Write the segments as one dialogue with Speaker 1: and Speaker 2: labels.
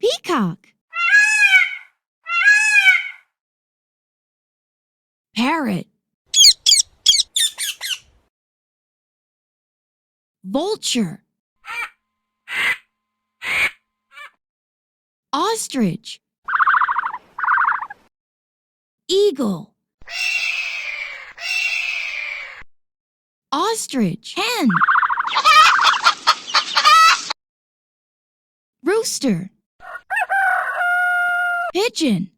Speaker 1: Peacock. Parrot. Vulture. Ostrich. Eagle. Ostrich. Hen. Rooster. Pigeon.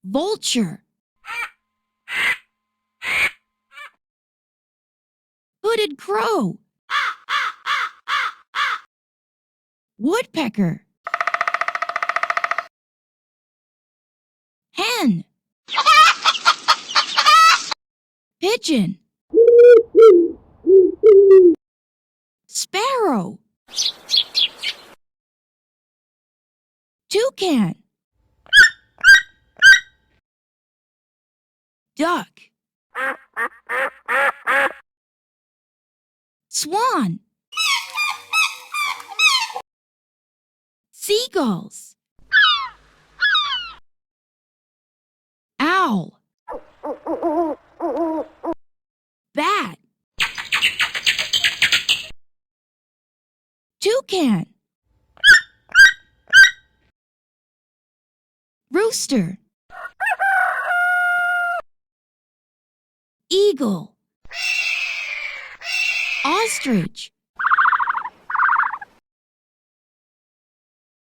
Speaker 1: Vulture. Hooded crow. Woodpecker. Hen. Pigeon. Sparrow. Toucan. Duck. Swan. Seagulles. Owl. Bat. Toucan. Rooster. Eagle. Ostrich.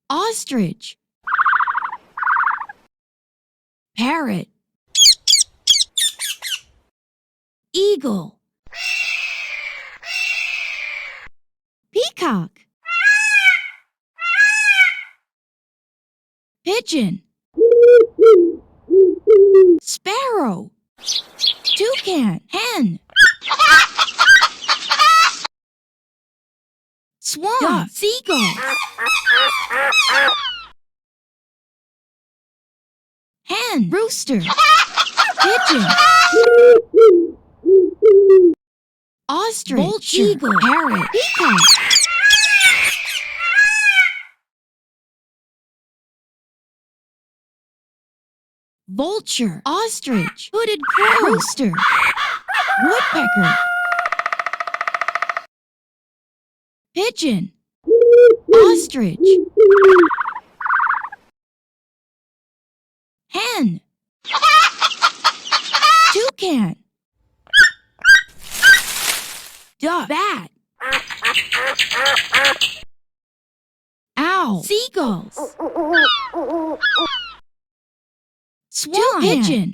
Speaker 1: Ostrich. Parrot. Eagle. Peacock. Pigeon. Sparrow. Toucan. Hen. Swan. Duck. Seagull. Hen. Rooster. Pigeon. Ostrich. Vulture. Eagle. Parrot. Peacock. Vulture. Ostrich. Hooded crow. Rooster. Woodpecker. Pigeon. Ostrich. Hen. Toucan. Duck. Bat. Owl. Seagulls. Swan. Pigeon.